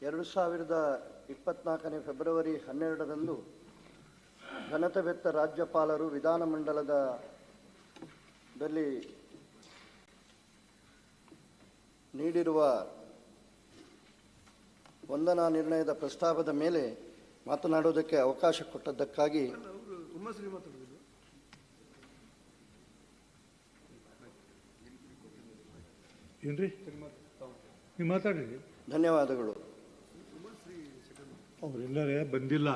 2024 February 12ರಂದು ಘನತೆವೆತ್ತ ರಾಜ್ಯಪಾಲರು ವಿಧಾನಮಂಡಲದಲ್ಲಿ ನೀಡಿರುವ ವಂದನಾ ನಿರ್ಣಯದ ಪ್ರಸ್ತಾವದ ಮೇಲೆ ಮಾತನಾಡುವುದಕ್ಕೆ ಅವಕಾಶ ಕೊಟ್ಟದ್ದಕ್ಕಾಗಿ ಧನ್ಯವಾದಗಳು. ಅವರೆಲ್ಲರೇ ಬಂದಿಲ್ಲ,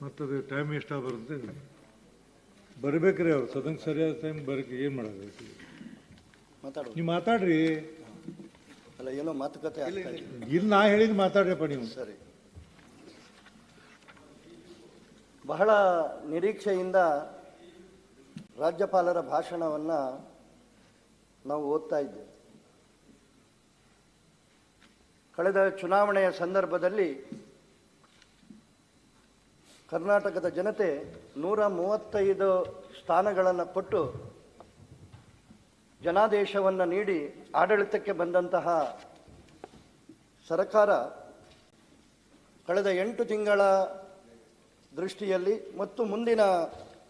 ಮತ್ತದು ಟೈಮ್ ಎಷ್ಟ ಬರುತ್ತೆ ಬರಬೇಕ್ರಿ. ಅವ್ರು ಸದನ್ ಸರಿಯಾದ ಟೈಮ್ ಬರೋಕ್ಕೆ ಏನು ಮಾಡೋದು? ನೀವು ಮಾತಾಡ್ರಿ. ಅಲ್ಲ, ಏನೋ ಮಾತುಕತೆ ಇಲ್ಲಿ ನಾ ಹೇಳಿದ್ ಮಾತಾಡ್ರಪ್ಪ ನೀವು. ಸರಿ. ಬಹಳ ನಿರೀಕ್ಷೆಯಿಂದ ರಾಜ್ಯಪಾಲರ ಭಾಷಣವನ್ನು ನಾವು ಓದ್ತಾ ಇದ್ದೇವೆ. ಕಳೆದ ಚುನಾವಣೆಯ ಸಂದರ್ಭದಲ್ಲಿ ಕರ್ನಾಟಕದ ಜನತೆ 135 ಸ್ಥಾನಗಳನ್ನು ಕೊಟ್ಟು ಜನಾದೇಶವನ್ನು ನೀಡಿ ಆಡಳಿತಕ್ಕೆ ಬಂದಂತಹ ಸರ್ಕಾರ ಕಳೆದ 8 ತಿಂಗಳ ದೃಷ್ಟಿಯಲ್ಲಿ ಮತ್ತು ಮುಂದಿನ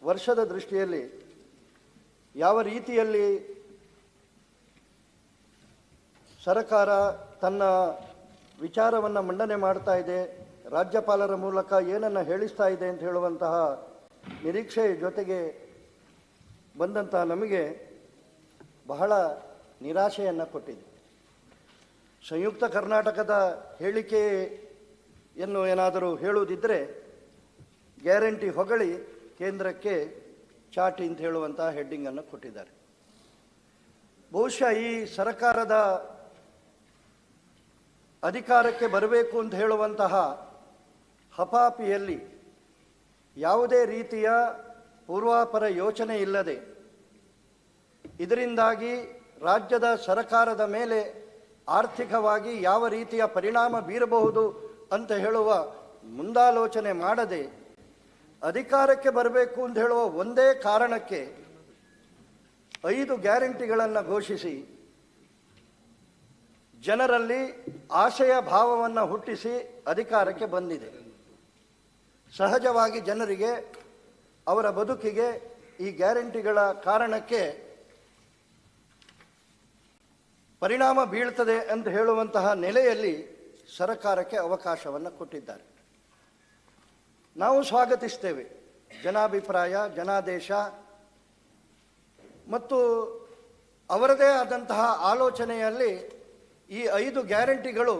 ವರ್ಷದ ದೃಷ್ಟಿಯಲ್ಲಿ ಯಾವ ರೀತಿಯಲ್ಲಿ ಸರ್ಕಾರ ತನ್ನ ವಿಚಾರವನ್ನು ಮಂಡನೆ ಮಾಡ್ತಾ ಇದೆ, ರಾಜ್ಯಪಾಲರ ಮೂಲಕ ಏನನ್ನು ಹೇಳಿಸ್ತಾ ಇದೆ ಅಂತ ಹೇಳುವಂತಹ ನಿರೀಕ್ಷೆಯ ಜೊತೆಗೆ ಬಂದಂತಹ ನಮಗೆ ಬಹಳ ನಿರಾಶೆಯನ್ನು ಕೊಟ್ಟಿದೆ. ಸಂಯುಕ್ತ ಕರ್ನಾಟಕದ ಹೇಳಿಕೆಯನ್ನು ಏನಾದರೂ ಹೇಳುವುದಿದ್ದರೆ ಗ್ಯಾರಂಟಿ ಹೊಗಳಿ ಕೇಂದ್ರಕ್ಕೆ ಚಾಟಿ ಅಂತ ಹೇಳುವಂತಹ ಹೆಡ್ಡಿಂಗನ್ನು ಕೊಟ್ಟಿದ್ದಾರೆ. ಬಹುಶಃ ಈ ಸರ್ಕಾರದ ಅಧಿಕಾರಕ್ಕೆ ಬರಬೇಕು ಅಂತ ಹೇಳುವಂತಹ ಹಪಾಪಿಯಲ್ಲಿ ಯಾವುದೇ ರೀತಿಯ ಪೂರ್ವಾಪರ ಯೋಚನೆ ಇಲ್ಲದೆ ಇದರಿಂದಾಗಿ ರಾಜ್ಯದ ಸರ್ಕಾರದ ಮೇಲೆ ಆರ್ಥಿಕವಾಗಿ ಯಾವ ರೀತಿಯ ಪರಿಣಾಮ ಬೀರಬಹುದು ಅಂತ ಹೇಳುವ ಮುಂದಾಲೋಚನೆ ಮಾಡದೆ ಅಧಿಕಾರಕ್ಕೆ ಬರಬೇಕು ಅಂತ ಹೇಳುವ ಒಂದೇ ಕಾರಣಕ್ಕೆ 5 ಗ್ಯಾರಂಟಿಗಳನ್ನು ಘೋಷಿಸಿ ಜನರಲ್ಲಿ ಆಶಯ ಭಾವವನ್ನು ಹುಟ್ಟಿಸಿ ಅಧಿಕಾರಕ್ಕೆ ಬಂದಿದೆ. ಸಹಜವಾಗಿ ಜನರಿಗೆ ಅವರ ಬದುಕಿಗೆ ಈ ಗ್ಯಾರಂಟಿಗಳ ಕಾರಣಕ್ಕೆ ಪರಿಣಾಮ ಬೀಳ್ತದೆ ಅಂತ ಹೇಳುವಂತಹ ನೆಲೆಯಲ್ಲಿ ಸರ್ಕಾರಕ್ಕೆ ಅವಕಾಶವನ್ನು ಕೊಟ್ಟಿದ್ದಾರೆ. ನಾವು ಸ್ವಾಗತಿಸ್ತೇವೆ. ಜನಾಭಿಪ್ರಾಯ, ಜನಾದೇಶ ಮತ್ತು ಅವರದೇ ಆದಂತಹ ಆಲೋಚನೆಯಲ್ಲಿ ಈ 5 ಗ್ಯಾರಂಟಿಗಳು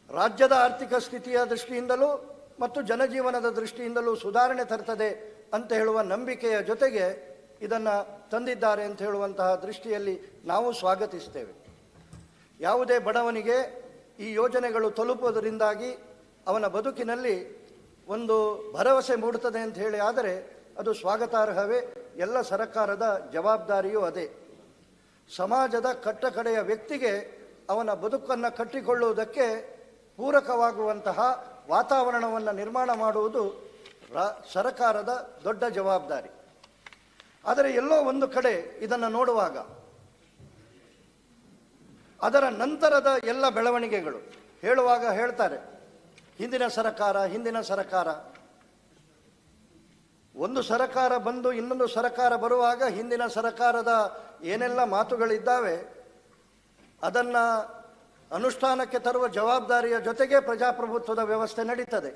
ರಾಜ್ಯದ ಆರ್ಥಿಕ ಸ್ಥಿತಿಯ ದೃಷ್ಟಿಯಿಂದಲೂ ಮತ್ತು ಜನಜೀವನದ ದೃಷ್ಟಿಯಿಂದಲೂ ಸುಧಾರಣೆ ತರ್ತದೆ ಅಂತ ಹೇಳುವ ನಂಬಿಕೆಯ ಜೊತೆಗೆ ಇದನ್ನು ತಂದಿದ್ದಾರೆ ಅಂತ ಹೇಳುವಂತಹ ದೃಷ್ಟಿಯಲ್ಲಿ ನಾವು ಸ್ವಾಗತಿಸ್ತೇವೆ. ಯಾವುದೇ ಬಡವನಿಗೆ ಈ ಯೋಜನೆಗಳು ತಲುಪುವುದರಿಂದಾಗಿ ಅವನ ಬದುಕಿನಲ್ಲಿ ಒಂದು ಭರವಸೆ ಮೂಡುತ್ತದೆ ಅಂತ ಹೇಳಿ ಆದರೆ ಅದು ಸ್ವಾಗತಾರ್ಹವೇ. ಎಲ್ಲ ಸರ್ಕಾರದ ಜವಾಬ್ದಾರಿಯೂ ಅದೇ. ಸಮಾಜದ ಕಟ್ಟಕಡೆಯ ವ್ಯಕ್ತಿಗೆ ಅವನ ಬದುಕನ್ನು ಕಟ್ಟಿಕೊಳ್ಳುವುದಕ್ಕೆ ಪೂರಕವಾಗುವಂತಹ ವಾತಾವರಣವನ್ನು ನಿರ್ಮಾಣ ಮಾಡುವುದು ಸರ್ಕಾರದ ದೊಡ್ಡ ಜವಾಬ್ದಾರಿ. ಆದರೆ ಎಲ್ಲೋ ಒಂದು ಕಡೆ ಇದನ್ನು ನೋಡುವಾಗ ಅದರ ನಂತರದ ಎಲ್ಲ ಬೆಳವಣಿಗೆಗಳು ಹೇಳುವಾಗ ಹೇಳ್ತಾರೆ ಹಿಂದಿನ ಸರ್ಕಾರ ಒಂದು ಸರ್ಕಾರ ಬಂದು ಇನ್ನೊಂದು ಸರ್ಕಾರ ಬರುವಾಗ ಹಿಂದಿನ ಸರ್ಕಾರದ ಏನೆಲ್ಲ ಮಾತುಗಳಿದ್ದಾವೆ ಅದನ್ನು ಅನುಷ್ಠಾನಕ್ಕೆ ತರುವ ಜವಾಬ್ದಾರಿಯ ಜೊತೆಗೆ ಪ್ರಜಾಪ್ರಭುತ್ವದ ವ್ಯವಸ್ಥೆ ನಡೀತದೆ.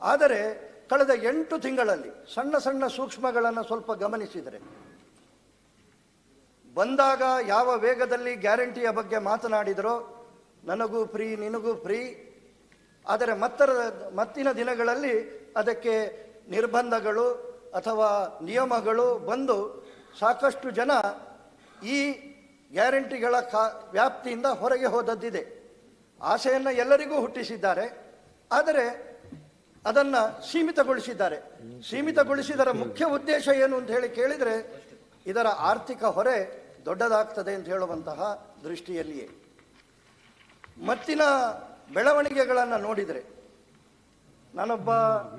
ಆದರೆ ಕಳೆದ 8 ತಿಂಗಳಲ್ಲಿ ಸಣ್ಣ ಸಣ್ಣ ಸೂಕ್ಷ್ಮಗಳನ್ನು ಸ್ವಲ್ಪ ಗಮನಿಸಿದರೆ ಬಂದಾಗ ಯಾವ ವೇಗದಲ್ಲಿ ಗ್ಯಾರಂಟಿಯ ಬಗ್ಗೆ ಮಾತನಾಡಿದರೋ ನನಗೂ ಫ್ರೀ ನಿನಗೂ ಫ್ರೀ, ಆದರೆ ಮತ್ತಿನ ದಿನಗಳಲ್ಲಿ ಅದಕ್ಕೆ ನಿರ್ಬಂಧಗಳು ಅಥವಾ ನಿಯಮಗಳು ಬಂದು ಸಾಕಷ್ಟು ಜನ ಈ ಗ್ಯಾರಂಟಿಗಳ ವ್ಯಾಪ್ತಿಯಿಂದ ಹೊರಗೆ ಹೋದದ್ದಿದೆ. ಆಸೆಯನ್ನು ಎಲ್ಲರಿಗೂ ಹುಟ್ಟಿಸಿದ್ದಾರೆ, ಆದರೆ ಅದನ್ನು ಸೀಮಿತಗೊಳಿಸಿದ್ದಾರೆ. ಸೀಮಿತಗೊಳಿಸಿದರ ಮುಖ್ಯ ಉದ್ದೇಶ ಏನು ಅಂತ ಹೇಳಿ ಕೇಳಿದರೆ ಇದರ ಆರ್ಥಿಕ ಹೊರೆ ದೊಡ್ಡದಾಗ್ತದೆ ಅಂತ ಹೇಳುವಂತಹ ದೃಷ್ಟಿಯಲ್ಲಿಯೇ. ಮತ್ತಿನ ಬೆಳವಣಿಗೆಗಳನ್ನು ನೋಡಿದರೆ ನಾನೊಬ್ಬ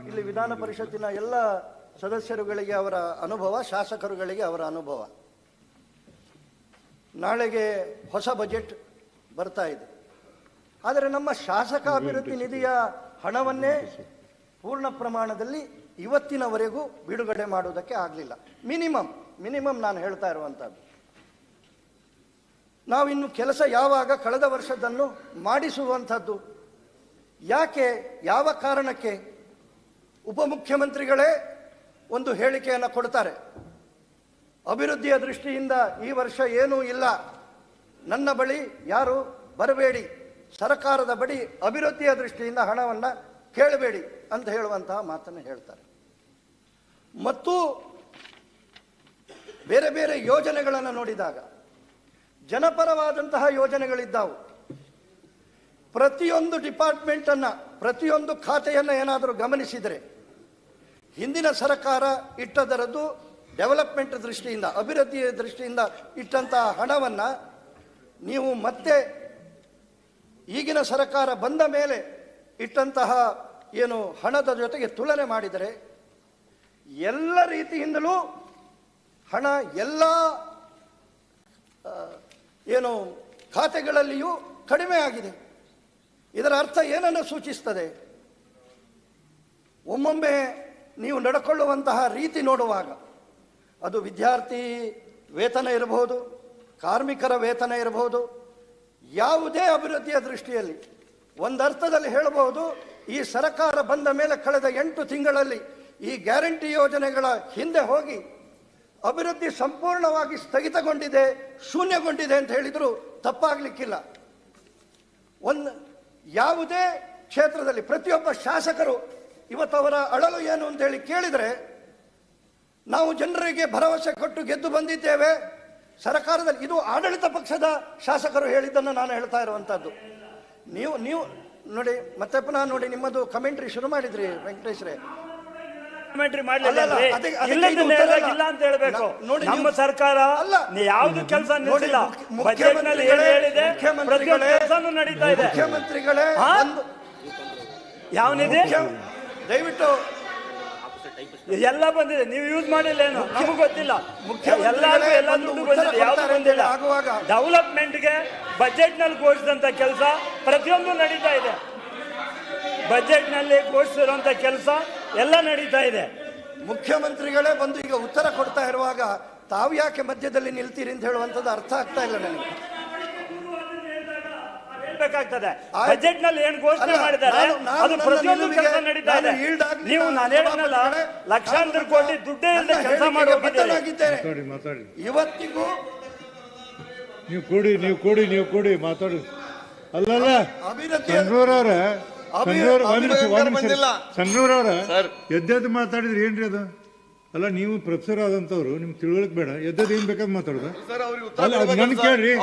ಇಲ್ಲಿ ವಿಧಾನ ಪರಿಷತ್ತಿನ ಎಲ್ಲ ಸದಸ್ಯರುಗಳಿಗೆ ಅವರ ಅನುಭವ, ಶಾಸಕರುಗಳಿಗೆ ಅವರ ಅನುಭವ. ನಾಳೆಗೆ ಹೊಸ ಬಜೆಟ್ ಬರ್ತಾ ಇದೆ. ಆದರೆ ನಮ್ಮ ಶಾಸಕ ಅಭಿವೃದ್ಧಿ ನಿಧಿಯ ಹಣವನ್ನೇ ಪೂರ್ಣ ಪ್ರಮಾಣದಲ್ಲಿ ಇವತ್ತಿನವರೆಗೂ ಬಿಡುಗಡೆ ಮಾಡುವುದಕ್ಕೆ ಆಗಲಿಲ್ಲ. ಮಿನಿಮಮ್ ನಾನು ಹೇಳ್ತಾ ಇರುವಂಥದ್ದು. ನಾವಿನ್ನು ಕೆಲಸ ಯಾವಾಗ ಕಳೆದ ವರ್ಷದನ್ನು ಮಾಡಿಸುವಂಥದ್ದು? ಯಾಕೆ, ಯಾವ ಕಾರಣಕ್ಕೆ? ಉಪಮುಖ್ಯಮಂತ್ರಿಗಳೇ ಒಂದು ಹೇಳಿಕೆಯನ್ನು ಕೊಡ್ತಾರೆ, ಅಭಿವೃದ್ಧಿಯ ದೃಷ್ಟಿಯಿಂದ ಈ ವರ್ಷ ಏನೂ ಇಲ್ಲ, ನನ್ನ ಬಳಿ ಯಾರು ಬರಬೇಡಿ, ಸರ್ಕಾರದ ಬಳಿ ಅಭಿವೃದ್ಧಿಯ ದೃಷ್ಟಿಯಿಂದ ಹಣವನ್ನು ಕೇಳಬೇಡಿ ಅಂತ ಹೇಳುವಂತಹ ಮಾತನ್ನು ಹೇಳ್ತಾರೆ. ಮತ್ತು ಬೇರೆ ಬೇರೆ ಯೋಜನೆಗಳನ್ನು ನೋಡಿದಾಗ ಜನಪರವಾದಂತಹ ಯೋಜನೆಗಳಿದ್ದಾವು. ಪ್ರತಿಯೊಂದು ಡಿಪಾರ್ಟ್ಮೆಂಟನ್ನು, ಪ್ರತಿಯೊಂದು ಖಾತೆಯನ್ನು ಏನಾದರೂ ಗಮನಿಸಿದರೆ ಹಿಂದಿನ ಸರ್ಕಾರ ಇಟ್ಟದರದ್ದು ಡೆವಲಪ್ಮೆಂಟ್ ದೃಷ್ಟಿಯಿಂದ, ಅಭಿವೃದ್ಧಿಯ ದೃಷ್ಟಿಯಿಂದ ಇಟ್ಟಂತಹ ಹಣವನ್ನು ನೀವು ಮತ್ತೆ ಈಗಿನ ಸರ್ಕಾರ ಬಂದ ಮೇಲೆ ಇಟ್ಟಂತಹ ಏನು ಹಣದ ಜೊತೆಗೆ ತುಲನೆ ಮಾಡಿದರೆ ಎಲ್ಲ ರೀತಿಯಿಂದಲೂ ಹಣ ಎಲ್ಲ ಏನು ಖಾತೆಗಳಲ್ಲಿಯೂ ಕಡಿಮೆ ಆಗಿದೆ. ಇದರ ಅರ್ಥ ಏನನ್ನು ಸೂಚಿಸ್ತದೆ? ಒಮ್ಮೊಮ್ಮೆ ನೀವು ನಡ್ಕೊಳ್ಳುವಂತಹ ರೀತಿ ನೋಡುವಾಗ, ಅದು ವಿದ್ಯಾರ್ಥಿ ವೇತನ ಇರಬಹುದು, ಕಾರ್ಮಿಕರ ವೇತನ ಇರಬಹುದು, ಯಾವುದೇ ಅಭಿವೃದ್ಧಿಯ ದೃಷ್ಟಿಯಲ್ಲಿ ಒಂದರ್ಥದಲ್ಲಿ ಹೇಳಬಹುದು, ಈ ಸರ್ಕಾರ ಬಂದ ಮೇಲೆ ಕಳೆದ 8 ತಿಂಗಳಲ್ಲಿ ಈ ಗ್ಯಾರಂಟಿ ಯೋಜನೆಗಳ ಹಿಂದೆ ಹೋಗಿ ಅಭಿವೃದ್ಧಿ ಸಂಪೂರ್ಣವಾಗಿ ಸ್ಥಗಿತಗೊಂಡಿದೆ, ಶೂನ್ಯಗೊಂಡಿದೆ ಅಂತ ಹೇಳಿದರೂ ತಪ್ಪಾಗಲಿಕ್ಕಿಲ್ಲ. ಯಾವುದೇ ಕ್ಷೇತ್ರದಲ್ಲಿ ಪ್ರತಿಯೊಬ್ಬ ಶಾಸಕರು ಇವತ್ತವರ ಅಳಲು ಏನು ಅಂತೇಳಿ ಕೇಳಿದರೆ, ನಾವು ಜನರಿಗೆ ಭರವಸೆ ಕೊಟ್ಟು ಗೆದ್ದು ಬಂದಿದ್ದೇವೆ ಸರ್ಕಾರದಲ್ಲಿ, ಇದು ಆಡಳಿತ ಪಕ್ಷದ ಶಾಸಕರು ಹೇಳಿದ್ದನ್ನು ನಾನು ಹೇಳ್ತಾ ಇರುವಂಥದ್ದು. ನೀವು ನೋಡಿ, ಮತ್ತೆ ಪುನಃ ನೋಡಿ, ನಿಮ್ಮದು ಕಮೆಂಟ್ರಿ ಶುರು ಮಾಡಿದ್ರಿ ವೆಂಕಟೇಶ್ರೇ. ನಮ್ಮ ಸರ್ಕಾರ ಯಾವ್ದು ಕೆಲಸ ನಿಲ್ಲಿಸಿಲ್ಲ, ಬಜೆಟ್ ನಲ್ಲಿ ಹೇಳಿದೆ ಕೆಲಸನೂ ನಡೀತಾ ಇದೆ. ಮುಖ್ಯಮಂತ್ರಿಗಳೇ ಯಾವ ನಿಧಿ ದಯವಿಟ್ಟು ಎಲ್ಲ ಬಂದಿದೆ, ನೀವು ಯೂಸ್ ಮಾಡಿಲ್ಲ ಏನು ನಮಗೆ ಗೊತ್ತಿಲ್ಲ. ಎಲ್ಲ ದುಡ್ಡು ಬಂದಿದೆ, ಯಾವ್ದು ಬಂದಿಲ್ಲ. ಡೆವಲಪ್ಮೆಂಟ್ಗೆ ಬಜೆಟ್ ನಲ್ಲಿ ಘೋಷಿಸಿದಂತ ಕೆಲಸ ಪ್ರತಿಯೊಂದು ನಡೀತಾ ಇದೆ. ಬಜೆಟ್ ನಲ್ಲಿ ಘೋಷಿಸಿರುವಂತ ಕೆಲಸ ಎಲ್ಲ ನಡೀತಾ ಇದೆ. ಮುಖ್ಯಮಂತ್ರಿಗಳೇ ಬಂದು ಈಗ ಉತ್ತರ ಕೊಡ್ತಾ ಇರುವಾಗ ತಾವು ಯಾಕೆ ಮಧ್ಯದಲ್ಲಿ ನಿಲ್ತೀರಿ ಅಂತ ಹೇಳುವಂಥದ್ದು ಅರ್ಥ ಆಗ್ತಾ ಇಲ್ಲ ನನಗೆ. ಬೇಕಾಗ್ತದೆ ಬಜೆಟ್ ನಲ್ಲಿ ಏನ್ ಘೋಷಣೆ ಮಾಡಿದ್ದಾರೆ ಅದು ಪ್ರತಿಯೊಂದು ಕೆಲಸ ನಡೀತಾ ಇದೆ. ನೀವು ನಾನು ಹೇಳಿದ್ನಲ್ಲ, ಲಕ್ಷಾಂತರ ಕೋಟಿ ದುಡ್ಡೇ ಇಲ್ಲದೆ ಕೆಲಸ ಮಾಡಿ ಹೋಗಿದ್ದೇನೆ. ಇವತ್ತಿಗೂ ನೀವು ಕೂಡಿ ಮಾತಾಡಿ. ಅಲ್ಲಲ್ಲ ಸಂಗ್ರೂರವ್ರ ಎದ್ದೆದ್ದು ಮಾತಾಡಿದ್ರಿ ಏನ್ರಿ ಅದು? ಅಲ್ಲ, ನೀವು ಪ್ರೊಫೆಸರ್ ಆದಂತವ್ರು, ನಿಮ್ಗೆ ತಿಳುವಳಿಕೆ ಬೇಡ, ಎದ್ದದ್ದು ಏನ್ ಬೇಕಾದ್ ಮಾತಾಡುದ? ನನ್ ಕೇಳ್ರಿ,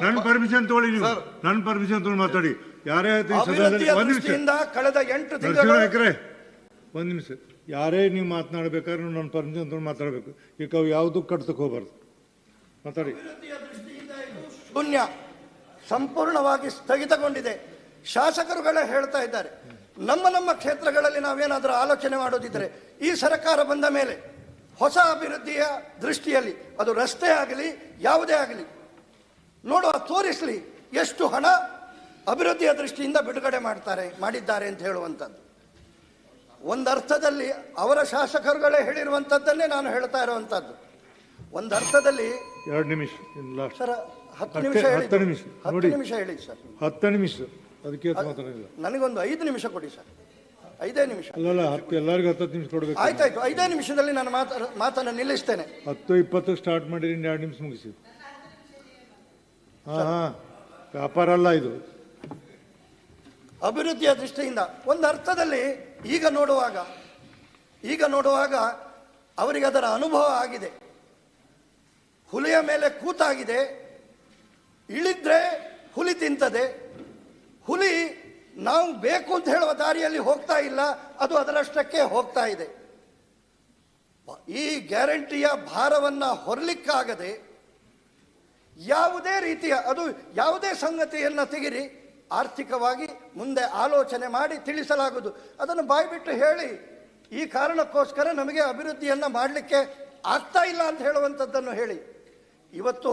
ನನ್ ಪರ್ಮಿಷನ್ ತಗೊಳ್ಳಿ, ನೀವು ನನ್ ಪರ್ಮಿಷನ್ ತಗೊಂಡು ಮಾತಾಡಿ. ಯಾರೇ ಆಯ್ತು ಒಂದ್ ನಿಮಿಷ ಯಾರೇ ನೀವು ಮಾತನಾಡ್ಬೇಕಾದ್ರೆ ನನ್ನ ಪರ್ಮಿಷನ್ ತಗೊಂಡು ಮಾತಾಡ್ಬೇಕು. ಈಗ ಅವು ಯಾವ್ದು ಕಟ್ತಕ್ಕೆ ಹೋಗ್ಬಾರ್ದು. ಮಾತಾಡಿ. ಶೂನ್ಯ, ಸಂಪೂರ್ಣವಾಗಿ ಸ್ಥಗಿತಗೊಂಡಿದೆ. ಶಾಸಕರುಗಳೇ ಹೇಳ್ತಾ ಇದ್ದಾರೆ, ನಮ್ಮ ಕ್ಷೇತ್ರಗಳಲ್ಲಿ ನಾವೇನಾದರೂ ಆಲೋಚನೆ ಮಾಡೋದಿದ್ರೆ ಈ ಸರ್ಕಾರ ಬಂದ ಮೇಲೆ ಹೊಸ ಅಭಿವೃದ್ಧಿಯ ದೃಷ್ಟಿಯಲ್ಲಿ, ಅದು ರಸ್ತೆ ಆಗಲಿ ಯಾವುದೇ ಆಗಲಿ ನೋಡುವ, ತೋರಿಸಲಿ ಎಷ್ಟು ಹಣ ಅಭಿವೃದ್ಧಿಯ ದೃಷ್ಟಿಯಿಂದ ಬಿಡುಗಡೆ ಮಾಡಿದ್ದಾರೆ ಅಂತ ಹೇಳುವಂಥದ್ದು. ಒಂದರ್ಥದಲ್ಲಿ ಅವರ ಶಾಸಕರುಗಳೇ ಹೇಳಿರುವಂಥದ್ದನ್ನೇ ನಾನು ಹೇಳ್ತಾ ಇರುವಂಥದ್ದು. ಒಂದರ್ಥದಲ್ಲಿ 2 ನಿಮಿಷ ಸರ್, 10 ನಿಮಿಷ ಹೇಳಿ ಸರ್, 10 ನಿಮಿಷ ಅದಕ್ಕೆ ನನಗೊಂದು 5 ನಿಮಿಷ ಕೊಡಿ ಸರ್. 5 ನಿಮಿಷ ಅಲ್ಲ, ಎಲ್ಲರಿಗೂ 10 ನಿಮಿಷ ಕೊಡ್ಬೇಕು. ಆಯ್ತಾಯ್ತು, 5 ನಿಮಿಷದಲ್ಲಿ ನಾನು ಮಾತನ್ನು ನಿಲ್ಲಿಸ್ತೇನೆ. 10:20 ಸ್ಟಾರ್ಟ್ ಮಾಡಿ 2 ನಿಮಿಷ ಮುಗಿಸಿ. ವ್ಯಾಪಾರ ಅಲ್ಲ ಇದು. ಅಭಿವೃದ್ಧಿಯ ದೃಷ್ಟಿಯಿಂದ ಒಂದು ಅರ್ಥದಲ್ಲಿ ಈಗ ನೋಡುವಾಗ ಅವರಿಗೆ ಅದರ ಅನುಭವ ಆಗಿದೆ. ಹುಲಿಯ ಮೇಲೆ ಕೂತಾಗಿದೆ, ಇಳಿದ್ರೆ ಹುಲಿ ತಿಂತದೆ. ಹುಲಿ ನಾವು ಬೇಕು ಅಂತ ಹೇಳುವ ದಾರಿಯಲ್ಲಿ ಹೋಗ್ತಾ ಇಲ್ಲ, ಅದು ಅದರಷ್ಟಕ್ಕೆ ಹೋಗ್ತಾ ಇದೆ. ಈ ಗ್ಯಾರಂಟಿಯ ಭಾರವನ್ನು ಹೊರಲಿಕ್ಕಾಗದೆ ಯಾವುದೇ ರೀತಿಯ, ಅದು ಯಾವುದೇ ಸಂಗತಿಯನ್ನು ತೆಗಿರಿ, ಆರ್ಥಿಕವಾಗಿ ಮುಂದೆ ಆಲೋಚನೆ ಮಾಡಿ ತಿಳಿಸಲಾಗುವುದು. ಅದನ್ನು ಬಾಯ್ಬಿಟ್ಟು ಹೇಳಿ ಈ ಕಾರಣಕ್ಕೋಸ್ಕರ ನಮಗೆ ಅಭಿವೃದ್ಧಿಯನ್ನು ಮಾಡಲಿಕ್ಕೆ ಆಗ್ತಾ ಇಲ್ಲ ಅಂತ ಹೇಳುವಂಥದ್ದನ್ನು ಹೇಳಿ. ಇವತ್ತು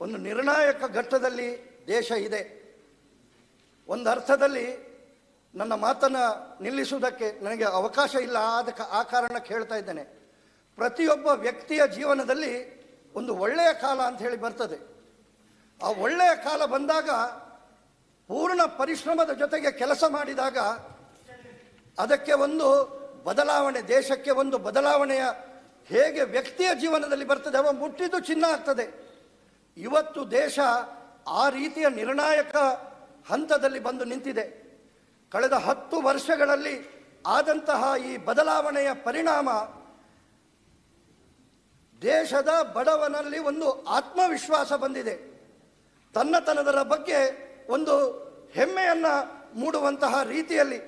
ಒಂದು ನಿರ್ಣಾಯಕ ಘಟ್ಟದಲ್ಲಿ ದೇಶ ಇದೆ. ಒಂದು ಅರ್ಥದಲ್ಲಿ ನನ್ನ ಮಾತನ್ನು ನಿಲ್ಲಿಸುವುದಕ್ಕೆ ನನಗೆ ಅವಕಾಶ ಇಲ್ಲ, ಆ ಕಾರಣಕ್ಕೆ ಹೇಳ್ತಾ ಇದ್ದೇನೆ. ಪ್ರತಿಯೊಬ್ಬ ವ್ಯಕ್ತಿಯ ಜೀವನದಲ್ಲಿ ಒಂದು ಒಳ್ಳೆಯ ಕಾಲ ಅಂತ ಹೇಳಿ ಬರ್ತದೆ. ಆ ಒಳ್ಳೆಯ ಕಾಲ ಬಂದಾಗ ಪೂರ್ಣ ಪರಿಶ್ರಮದ ಜೊತೆಗೆ ಕೆಲಸ ಮಾಡಿದಾಗ ಅದಕ್ಕೆ ಒಂದು ಬದಲಾವಣೆ, ದೇಶಕ್ಕೆ ಒಂದು ಬದಲಾವಣೆಯ ಹೇಗೆ ವ್ಯಕ್ತಿಯ ಜೀವನದಲ್ಲಿ ಬರ್ತದೆ, ಅವ ಮುಟ್ಟಿದ್ದು ಚಿನ್ನ ಆಗ್ತದೆ. ಇವತ್ತು ದೇಶ ಆ ರೀತಿಯ ನಿರ್ಣಾಯಕ ಹಂತದಲ್ಲಿ ಬಂದು ನಿಂತಿದೆ. ಕಳೆದ 10 ವರ್ಷಗಳಲ್ಲಿ ಆದಂತಹ ಈ ಬದಲಾವಣೆಯ ಪರಿಣಾಮ ದೇಶದ ಬಡವನಲ್ಲಿ ಒಂದು ಆತ್ಮವಿಶ್ವಾಸ ಬಂದಿದೆ. ತನ್ನತನದರ ಬಗ್ಗೆ ಒಂದು ಹೆಮ್ಮೆಯನ್ನ ಮೂಡುವಂತಹ ರೀತಿಯಲ್ಲಿ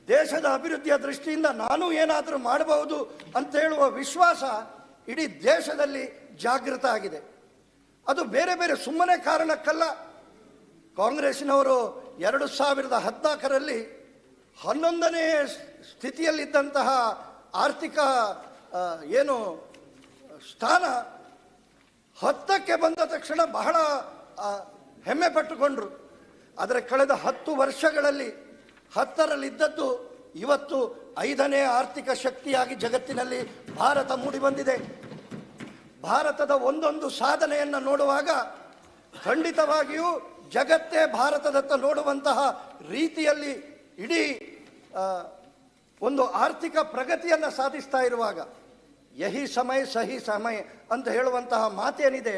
ದೇಶದ ಅಭಿವೃದ್ಧಿಯ ದೃಷ್ಟಿಯಿಂದ ನಾನು ಏನಾದರೂ ಮಾಡಬಹುದು ಅಂತ ಹೇಳುವ ವಿಶ್ವಾಸ ಇಡೀ ದೇಶದಲ್ಲಿ ಜಾಗೃತ ಆಗಿದೆ. ಅದು ಬೇರೆ ಬೇರೆ ಸುಮ್ಮನೆ ಕಾರಣಕ್ಕಲ್ಲ. ಕಾಂಗ್ರೆಸ್ಸಿನವರು 2014ರಲ್ಲಿ 11ನೇ ಸ್ಥಿತಿಯಲ್ಲಿದ್ದಂತಹ ಆರ್ಥಿಕ ಏನು ಸ್ಥಾನ 10ಕ್ಕೆ ಬಂದ ತಕ್ಷಣ ಬಹಳ ಹೆಮ್ಮೆ ಪಟ್ಟುಕೊಂಡ್ರು. ಆದರೆ ಕಳೆದ 10 ವರ್ಷಗಳಲ್ಲಿ 10ರಲ್ಲಿದ್ದದ್ದು ಇವತ್ತು 5ನೇ ಆರ್ಥಿಕ ಶಕ್ತಿಯಾಗಿ ಜಗತ್ತಿನಲ್ಲಿ ಭಾರತ ಮೂಡಿ ಬಂದಿದೆ. ಭಾರತದ ಒಂದೊಂದು ಸಾಧನೆಯನ್ನು ನೋಡುವಾಗ ಖಂಡಿತವಾಗಿಯೂ ಜಗತ್ತೇ ಭಾರತದತ್ತ ನೋಡುವಂತಹ ರೀತಿಯಲ್ಲಿ ಇಡೀ ಒಂದು ಆರ್ಥಿಕ ಪ್ರಗತಿಯನ್ನು ಸಾಧಿಸ್ತಾ ಇರುವಾಗ ಯಹಿ ಸಮಯ ಸಹಿ ಸಮಯ ಅಂತ ಹೇಳುವಂತಹ ಮಾತೇನಿದೆ,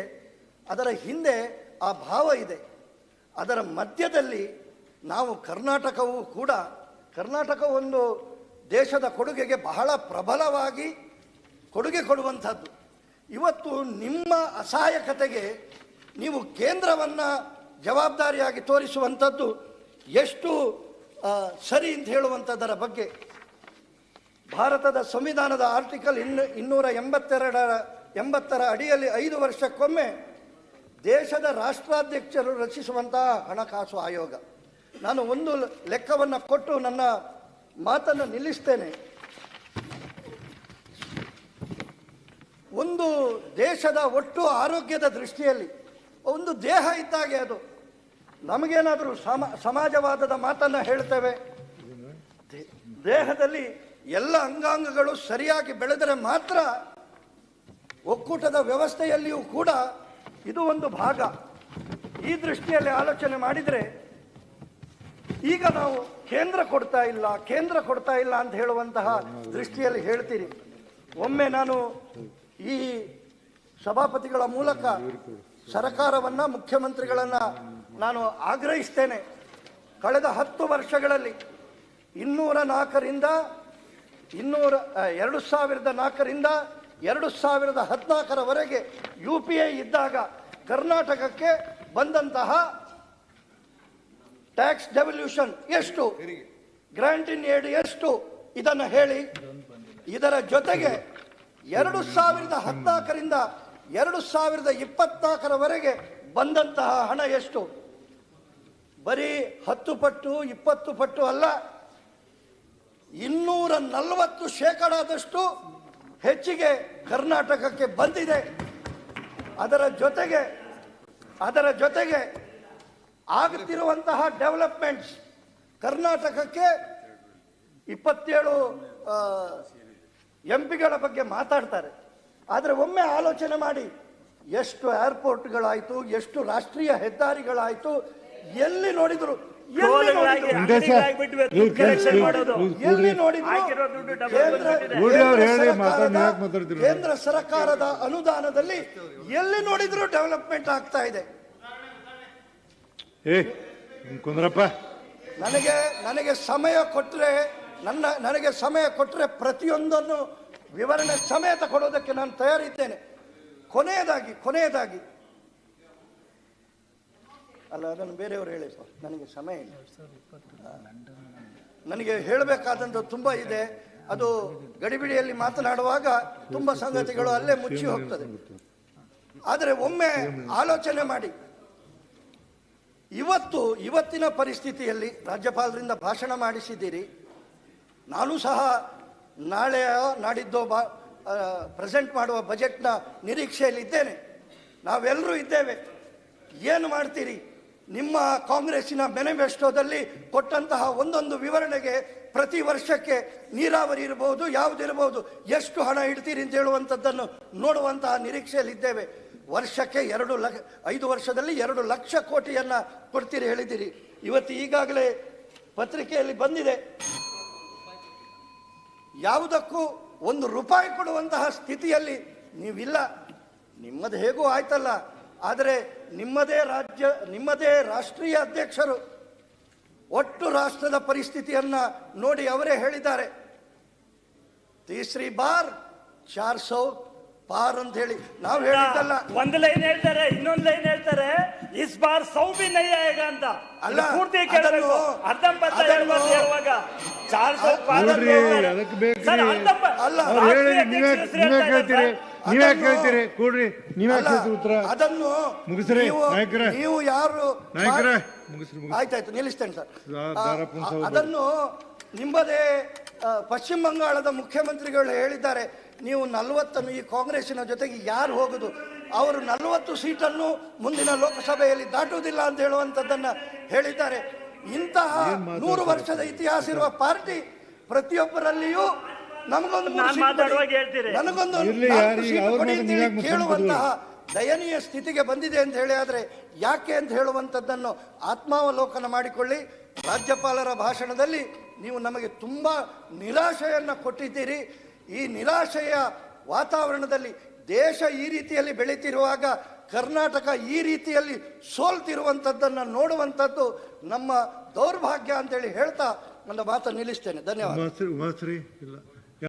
ಅದರ ಹಿಂದೆ ಆ ಭಾವ ಇದೆ. ಅದರ ಮಧ್ಯದಲ್ಲಿ ನಾವು ಕರ್ನಾಟಕವೂ ಕೂಡ, ಕರ್ನಾಟಕ ಒಂದು ದೇಶದ ಕೊಡುಗೆಗೆ ಬಹಳ ಪ್ರಬಲವಾಗಿ ಕೊಡುಗೆ ಕೊಡುವಂಥದ್ದು. ಇವತ್ತು ನಿಮ್ಮ ಅಸಹಾಯಕತೆಗೆ ನೀವು ಕೇಂದ್ರವನ್ನು ಜವಾಬ್ದಾರಿಯಾಗಿ ತೋರಿಸುವಂಥದ್ದು ಎಷ್ಟು ಸರಿ ಅಂತ ಹೇಳುವಂಥದ್ದರ ಬಗ್ಗೆ ಭಾರತದ ಸಂವಿಧಾನದ ಆರ್ಟಿಕಲ್ 280ರ ಅಡಿಯಲ್ಲಿ 5 ವರ್ಷಕ್ಕೊಮ್ಮೆ ದೇಶದ ರಾಷ್ಟ್ರಾಧ್ಯಕ್ಷರು ರಚಿಸುವಂತಹ ಹಣಕಾಸು ಆಯೋಗ. ನಾನು ಒಂದು ಲೆಕ್ಕವನ್ನು ಕೊಟ್ಟು ನನ್ನ ಮಾತನ್ನು ನಿಲ್ಲಿಸ್ತೇನೆ. ಒಂದು ದೇಶದ ಒಟ್ಟು ಆರೋಗ್ಯದ ದೃಷ್ಟಿಯಲ್ಲಿ ಒಂದು ದೇಹ ಇದ್ದಾಗೆ ಅದು. ನಮಗೇನಾದರೂ ಸಮಾಜವಾದದ ಮಾತನ್ನು ಹೇಳ್ತೇವೆ. ದೇಹದಲ್ಲಿ ಎಲ್ಲ ಅಂಗಾಂಗಗಳು ಸರಿಯಾಗಿ ಬೆಳೆದರೆ ಮಾತ್ರ ಒಕ್ಕೂಟದ ವ್ಯವಸ್ಥೆಯಲ್ಲಿಯೂ ಕೂಡ ಇದು ಒಂದು ಭಾಗ. ಈ ದೃಷ್ಟಿಯಲ್ಲಿ ಆಲೋಚನೆ ಮಾಡಿದರೆ ಈಗ ನಾವು ಕೇಂದ್ರ ಕೊಡ್ತಾ ಇಲ್ಲ ಅಂತ ಹೇಳುವಂತಹ ದೃಷ್ಟಿಯಲ್ಲಿ ಹೇಳ್ತೀರಿ. ಒಮ್ಮೆ ನಾನು ಈ ಸಭಾಪತಿಗಳ ಮೂಲಕ ಸರ್ಕಾರವನ್ನು, ಮುಖ್ಯಮಂತ್ರಿಗಳನ್ನು ನಾನು ಆಗ್ರಹಿಸ್ತೇನೆ. ಕಳೆದ 10 ವರ್ಷಗಳಲ್ಲಿ 2004ರಿಂದ 2014ರವರೆಗೆ UPA ಇದ್ದಾಗ ಕರ್ನಾಟಕಕ್ಕೆ ಬಂದಂತಹ ಟ್ಯಾಕ್ಸ್ ಡೆವಲ್ಯೂಷನ್ ಎಷ್ಟು, ಗ್ರಾಂಟ್ ಇನ್ ಏಡ್ ಎಷ್ಟು, ಇದನ್ನು ಹೇಳಿ. ಇದರ ಜೊತೆಗೆ 2014ರಿಂದ 2024ರವರೆಗೆ ಬಂದಂತಹ ಹಣ ಎಷ್ಟು? ಬರೀ 10 ಪಟ್ಟು 20 ಪಟ್ಟು ಅಲ್ಲ, 240% ಹೆಚ್ಚಿಗೆ ಕರ್ನಾಟಕಕ್ಕೆ ಬಂದಿದೆ. ಅದರ ಜೊತೆಗೆ ಆಗುತ್ತಿರುವಂತಹ ಡೆವಲಪ್ಮೆಂಟ್ಸ್ ಕರ್ನಾಟಕಕ್ಕೆ 27 ಎಂಪಿಗಳ ಬಗ್ಗೆ ಮಾತಾಡ್ತಾರೆ. ಆದರೆ ಒಮ್ಮೆ ಆಲೋಚನೆ ಮಾಡಿ, ಎಷ್ಟು ಏರ್ಪೋರ್ಟ್ಗಳಾಯಿತು, ಎಷ್ಟು ರಾಷ್ಟ್ರೀಯ ಹೆದ್ದಾರಿಗಳಾಯಿತು, ಎಲ್ಲಿ ನೋಡಿದ್ರು ಕೇಂದ್ರ ಸರ್ಕಾರದ ಅನುದಾನದಲ್ಲಿ ಎಲ್ಲಿ ನೋಡಿದ್ರು ಡೆವಲಪ್ಮೆಂಟ್ ಆಗ್ತಾ ಇದೆ. ನನಗೆ ಸಮಯ ಕೊಟ್ಟರೆ ಪ್ರತಿಯೊಂದನ್ನು ವಿವರಣೆ ಸಮೇತ ಕೊಡೋದಕ್ಕೆ ನಾನು ತಯಾರಿದ್ದೇನೆ. ಕೊನೆಯದಾಗಿ ಅಲ್ಲ, ಅದನ್ನು ಬೇರೆಯವರು ಹೇಳಿಪ್ಪ, ನನಗೆ ಸಮಯ ಇಲ್ಲ. ನನಗೆ ಹೇಳಬೇಕಾದಂಥ ತುಂಬ ಇದೆ. ಅದು ಗಡಿಬಿಡಿಯಲ್ಲಿ ಮಾತನಾಡುವಾಗ ತುಂಬ ಸಂಗತಿಗಳು ಅಲ್ಲೇ ಮುಚ್ಚಿ ಹೋಗ್ತದೆ. ಆದರೆ ಒಮ್ಮೆ ಆಲೋಚನೆ ಮಾಡಿ, ಇವತ್ತಿನ ಪರಿಸ್ಥಿತಿಯಲ್ಲಿ ರಾಜ್ಯಪಾಲರಿಂದ ಭಾಷಣ ಮಾಡಿಸಿದ್ದೀರಿ. ನಾನು ಸಹ ನಾಡಿದ್ದೋ ಪ್ರೆಸೆಂಟ್ ಮಾಡುವ ಬಜೆಟ್ನ ನಿರೀಕ್ಷೆಯಲ್ಲಿ ಇದ್ದೇನೆ. ನಾವೆಲ್ಲರೂ ಇದ್ದೇವೆ. ಏನು ಮಾಡ್ತೀರಿ? ನಿಮ್ಮ ಕಾಂಗ್ರೆಸ್ಸಿನ ಮ್ಯಾನಿಫೆಸ್ಟೋದಲ್ಲಿ ಕೊಟ್ಟಂತಹ ಒಂದೊಂದು ವಿವರಣೆಗೆ ಪ್ರತಿ ವರ್ಷಕ್ಕೆ ನೀರಾವರಿ ಇರಬಹುದು, ಯಾವುದಿರಬಹುದು, ಎಷ್ಟು ಹಣ ಇಡ್ತೀರಿ ಅಂತ ಹೇಳುವಂಥದ್ದನ್ನು ನೋಡುವಂತಹ ನಿರೀಕ್ಷೆಯಲ್ಲಿದ್ದೇವೆ. ವರ್ಷಕ್ಕೆ 5 ವರ್ಷದಲ್ಲಿ 2 ಲಕ್ಷ ಕೋಟಿಯನ್ನು ಕೊಡ್ತೀರಿ ಹೇಳಿದ್ದೀರಿ. ಇವತ್ತು ಈಗಾಗಲೇ ಪತ್ರಿಕೆಯಲ್ಲಿ ಬಂದಿದೆ, ಯಾವುದಕ್ಕೂ 1 ರೂಪಾಯಿ ಕೊಡುವಂತಹ ಸ್ಥಿತಿಯಲ್ಲಿ ನೀವಿಲ್ಲ. ನಿಮ್ಮದು ಹೇಗೂ ಆಯ್ತಲ್ಲ, ಆದರೆ ನಿಮ್ಮದೇ ರಾಷ್ಟ್ರೀಯ ಅಧ್ಯಕ್ಷರು ಒಟ್ಟು ರಾಷ್ಟ್ರದ ಪರಿಸ್ಥಿತಿಯನ್ನ ನೋಡಿ ಅವರೇ ಹೇಳಿದ್ದಾರೆ, ತೀಸರಿ ಬಾರ್ 400 ಪಾರ್ ಅಂತ ಹೇಳಿ. ನಾವು ಹೇಳಿದ್ದಲ್ಲ. ಒಂದು ಲೈನ್ ಹೇಳ್ತಾರೆ, ಇನ್ನೊಂದು ಲೈನ್ ಹೇಳ್ತಾರೆ ಇಸ್ ಬಾರ್ 100 भी नहीं आएगा ಅಂತ. ಅಲ್ಲ, ಪೂರ್ತಿ ಕೇಳಬೇಕು. ಅರ್ಧಂಬರ್ಧ ಹೇಳುವಾಗ 400 ಪಾರ್ ಅಂತ ಹೇಳ್ತಾರೆ. ಸರ್, ಅಲ್ಲ, ನೀವೇ ಕೇಳ್ತೀರಿ ಕೂಡ್ರಿ, ನೀವೇ ಕೇಳ್ತೀರಿ ಉತ್ತರ. ಅದನ್ನು ಮುಗಿಸ್ರಿ ನಾಯಕರೇ, ನೀವು ಯಾರು ನಾಯಕರೇ ಮುಗಿಸ್ರಿ. ಆಯ್ತಾಯ್ತು, ನಿಲ್ಲಿಸ್ತೇನೆ ಸರ್. ದಾರಪ್ಪನ ಅದನ್ನು ನಿಮ್ಮದೇ ಪಶ್ಚಿಮ ಬಂಗಾಳದ ಮುಖ್ಯಮಂತ್ರಿಗಳು ಹೇಳಿದ್ದಾರೆ, ನೀವು 40 ಈ ಕಾಂಗ್ರೆಸ್ಸಿನ ಜೊತೆಗೆ ಯಾರು ಹೋಗುದು, ಅವರು 40 ಸೀಟನ್ನು ಮುಂದಿನ ಲೋಕಸಭೆಯಲ್ಲಿ ದಾಟುವುದಿಲ್ಲ ಅಂತ ಹೇಳುವಂಥದ್ದನ್ನ ಹೇಳಿದ್ದಾರೆ. ಇಂತಹ 100 ವರ್ಷದ ಇತಿಹಾಸ ಇರುವ ಪಾರ್ಟಿ ಪ್ರತಿಯೊಬ್ಬರಲ್ಲಿಯೂ ನಮಗೊಂದು 3 ಸೀಟ್ ಕೊಡಿ, ನನಗೊಂದು 4 ಸೀಟ್ ಕೊಡಿ ಅಂತ ಕೇಳುವಂತಹ ದಯನೀಯ ಸ್ಥಿತಿಗೆ ಬಂದಿದೆ ಅಂತ ಹೇಳಿ. ಆದರೆ ಯಾಕೆ ಅಂತ ಹೇಳುವಂಥದ್ದನ್ನು ಆತ್ಮಾವಲೋಕನ ಮಾಡಿಕೊಳ್ಳಿ. ರಾಜ್ಯಪಾಲರ ಭಾಷಣದಲ್ಲಿ ನೀವು ನಮಗೆ ತುಂಬ ನಿರಾಶೆಯನ್ನು ಕೊಟ್ಟಿದ್ದೀರಿ. ಈ ನಿರಾಶೆಯ ವಾತಾವರಣದಲ್ಲಿ ದೇಶ ಈ ರೀತಿಯಲ್ಲಿ ಬೆಳೀತಿರುವಾಗ ಕರ್ನಾಟಕ ಈ ರೀತಿಯಲ್ಲಿ ಸೋಲ್ತಿರುವಂಥದ್ದನ್ನು ನೋಡುವಂಥದ್ದು ನಮ್ಮ ದೌರ್ಭಾಗ್ಯ ಅಂತೇಳಿ ಹೇಳ್ತಾ ನನ್ನ ಮಾತನ್ನು ನಿಲ್ಲಿಸ್ತೇನೆ. ಧನ್ಯವಾದ. ಉಮಾಶ್ರೀ ಇಲ್ಲ